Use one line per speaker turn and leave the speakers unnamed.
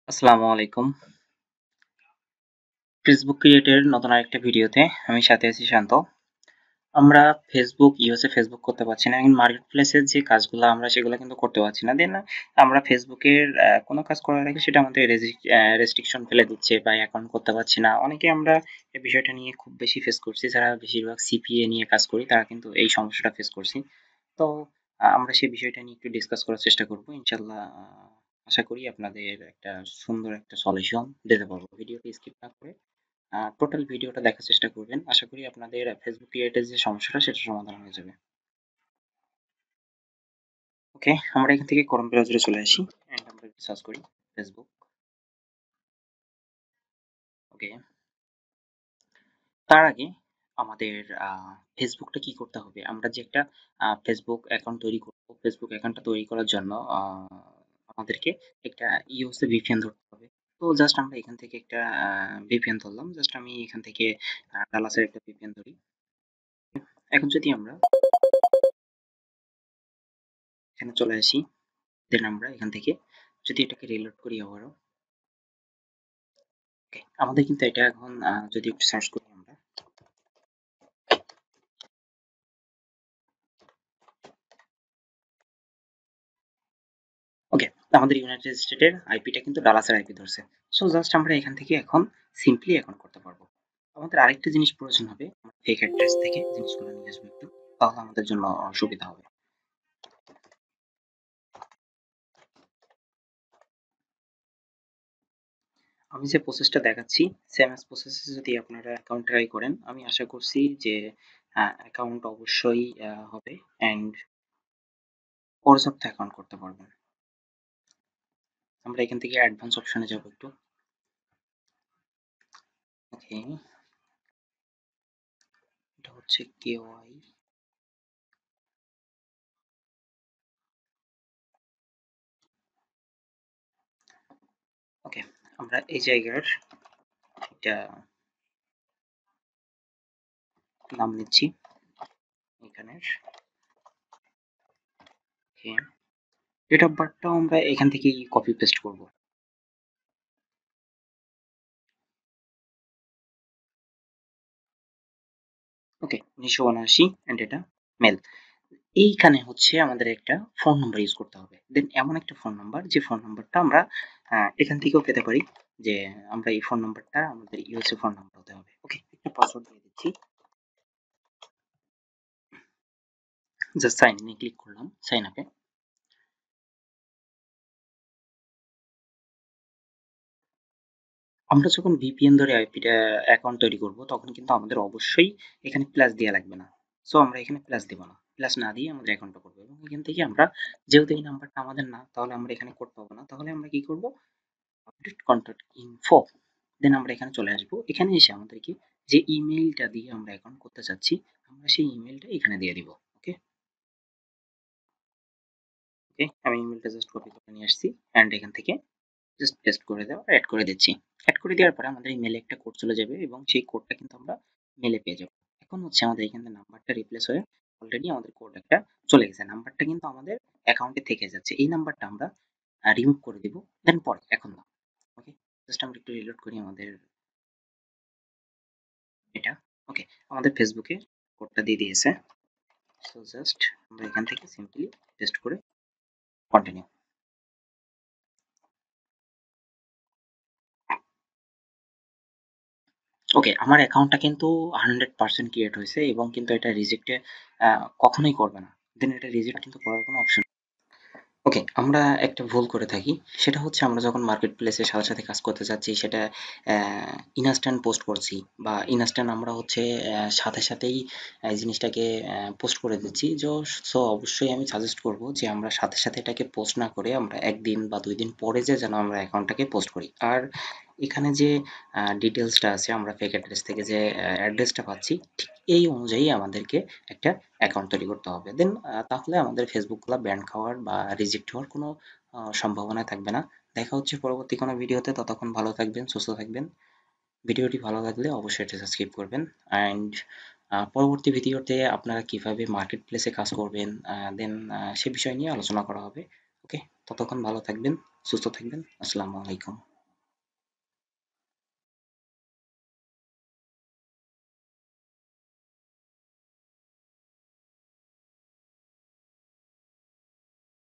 আসসালামু আলাইকুম। ফেসবুক ক্রিয়েটের নতুন আরেকটা ভিডিওতে আমি সাথে আছি শান্ত। আমরা ফেসবুক করতে পারছি না। এখন মার্কেট প্লেসের যে কাজগুলা আমরা সেগুলা কিন্তু করতে পারছি না। দেন আমরা ফেসবুকের কোনো কাজ করার আগে সেটা আমাদের রেস্ট্রিকশন ফেলে দিচ্ছে বা অ্যাকাউন্ট করতে পারছি না। অনেকে আমরা এই বিষয়টা নিয়ে খুব বেশি ফেস করছি। যারা বেশিরভাগ সিপিএ নিয়ে কাজ করি তারা কিন্তু এই সমস্যাটা ফেস করছি। তো আমরা সেই বিষয়টা নিয়ে একটু ডিসকাস করার চেষ্টা করব। ইনশাআল্লাহ আশা করি আপনাদের একটা সুন্দর একটা সলিউশন দিতে পারবো। ভিডিওটি স্কিপ না করে টোটাল ভিডিওটা দেখার চেষ্টা করবেন। আশা করি আপনাদের ফেসবুক ক্রিয়েটের যে সমস্যাটা সেটা সমাধান হয়ে যাবে। ওকে, আমরা এখান থেকে ক্রোম ব্রাউজারে চলে আসি এন্ড আমরা একটু সার্চ করি ফেসবুক। ওকে, তার আগে আমাদের ফেসবুকটা কি করতে হবে? আমরা যে একটা ফেসবুক অ্যাকাউন্ট তৈরি করব, ফেসবুক অ্যাকাউন্টটা তৈরি করার জন্য আমাদেরকে একটা ইউএসএ ভিপিএন ধরতে হবে। তো জাস্ট আমরা এখান থেকে একটা ভিপিএন ধরলাম। জাস্ট আমি এখান থেকে ডালাসের একটা ভিপিএন ধরি। এখন যদি আমরা এখানে চলে আসি, দেন আমরা এখান থেকে যদি এটাকে রিলোড করি আবারও, ওকে, আমাদের কিন্তু এটা এখন যদি একটু সার্চ করি আমরা, ওকে, আমাদের ইউনাইটেড স্টেটের আইপিটা কিন্তু ডালাসের আইপি ধরছে। সো জাস্ট আমরা এখান থেকে এখন সিম্পলি এখন করতে পারবো। আমাদের আরেকটা জিনিস প্রয়োজন হবে, ফেক অ্যাড্রেস থেকে জিনিসগুলো নিয়ে আসবো একটু, তাহলে আমাদের জন্য সুবিধা হবে। আমি যে প্রসেসটা দেখাচ্ছি সেম এস প্রসেসে যদি আপনারা অ্যাকাউন্ট ট্রাই করেন, আমি আশা করছি যে অ্যাকাউন্ট অবশ্যই হবে অ্যান্ড পর্যাপ্ত অ্যাকাউন্ট করতে পারবেন। আমরা এখান থেকে অ্যাডভান্স অপশনে যাব একটু। ওকে, এটা হচ্ছে কেওয়াই। ওকে, আমরা এই জায়গার একটা নাম নিচ্ছি এখানের। ওকে, ডেট অফ বার্থটাও আমরা এখান থেকেই কপি পেস্ট করব। ওকে, 1979 এন্ড এটা মেল। এইখানে হচ্ছে আমাদের একটা ফোন নাম্বার ইউজ করতে হবে। দেন এমন একটা ফোন নাম্বার যে ফোন নাম্বারটা আমরা এখান থেকেও পেতে পারি, যে আমরা এই ফোন নাম্বারটা আমাদের ইউএসএ ফোন নাম্বার হতে হবে। ওকে, একটা পাসওয়ার্ড দিয়ে দিচ্ছি। জাস্ট সাইন ইনে ক্লিক করলাম, সাইন আপে। আমরা যখন ভিপিএন ধরে আইপিটা অ্যাকাউন্ট তৈরি করব তখন কিন্তু আমাদের অবশ্যই এখানে প্লাস দেওয়া লাগবে না। সো আমরা এখানে প্লাস দিব না, প্লাস না দিয়ে আমাদের অ্যাকাউন্টটা করবো এবং এখান থেকে আমরা, যেহেতু এই নাম্বারটা আমাদের না, তাহলে আমরা এখানে কোড পাবো না। তাহলে আমরা কি করব, আপডেট কন্ট্যাক্ট ইনফো, দেন আমরা এখানে চলে আসবো। এখানে এসে আমাদেরকে যে ইমেইলটা দিয়ে আমরা অ্যাকাউন্ট করতে চাচ্ছি আমরা সেই ইমেইলটা এখানে দিয়ে দিব। ওকে, ওকে, আমি ইমেইলটা জাস্ট কপি করে নিয়ে আসছি অ্যান্ড এখান থেকে জাস্ট পেস্ট করে দেওয়া অ্যাড করে দিচ্ছি। অ্যাড করে দেওয়ার পরে আমাদের ইমেলে একটা কোড চলে যাবে এবং সেই কোডটা কিন্তু আমরা মেলে পেয়ে যাবো। এখন হচ্ছে আমাদের এখানে নাম্বারটা রিপ্লেস হয়ে অলরেডি আমাদের কোড একটা চলে গেছে। নাম্বারটা কিন্তু আমাদের অ্যাকাউন্টে থেকে যাচ্ছে। এই নাম্বারটা আমরা রিমুভ করে দিব, দেন পরে, এখন না। ওকে, জাস্ট আমরা একটু রিলোড করি আমাদের এটা। ওকে, আমাদের ফেসবুকে কোডটা দিয়ে দিয়েছে। সো জাস্ট আমরা এখান থেকে সিম্পলি পেস্ট করে কন্টিনিউ। ওকে, আমার অ্যাকাউন্টটা কিন্তু 100% ক্রিয়েট হয়েছে এবং কিন্তু এটা রিজেক্টে কখনোই করবে না। দেন এটা রিজেক্ট কিন্তু করার কোনো অপশন। ওকে, আমরা একটা ভুল করে থাকি। সেটা হচ্ছে আমরা যখন মার্কেট প্লেসের সাথে, সাথে কাজ করতে চাচ্ছি সেটা ইনস্ট্যান্ট পোস্ট করছি বা ইনস্ট্যান্ট আমরা হচ্ছে সাথে, সাথেই এই জিনিসটাকে পোস্ট করে দিচ্ছি। সো অবশ্যই আমি সাজেস্ট করব যে আমরা সাথে, সাথে এটাকে পোস্ট না করে আমরা ১ দিন বা ২ দিন পরে যেন আমরা অ্যাকাউন্টটাকে পোস্ট করি। আর এখানে যে ডিটেইলসটা আছে আমরা ফেক অ্যাড্রেস থেকে যে অ্যাড্রেসটা পাচ্ছি ঠিক এই অনুযায়ী আমাদেরকে একটা অ্যাকাউন্ট তৈরি করতে হবে। দেন তাহলে আমাদের ফেসবুকগুলা ব্যান খাওয়ার বা রিজেক্ট হওয়ার কোনো সম্ভাবনা থাকবে না। দেখা হচ্ছে পরবর্তী কোনো ভিডিওতে। ততক্ষণ ভালো থাকবেন, সুস্থ থাকবেন। ভিডিওটি ভালো লাগলে অবশ্যই এটা সাবস্ক্রাইব করবেন অ্যান্ড পরবর্তী ভিডিওতে আপনারা কিভাবে মার্কেট প্লেসে কাজ করবেন দেন সে বিষয় নিয়ে আলোচনা করা হবে। ওকে, ততক্ষণ ভালো থাকবেন, সুস্থ থাকবেন। আসসালামু আলাইকুম।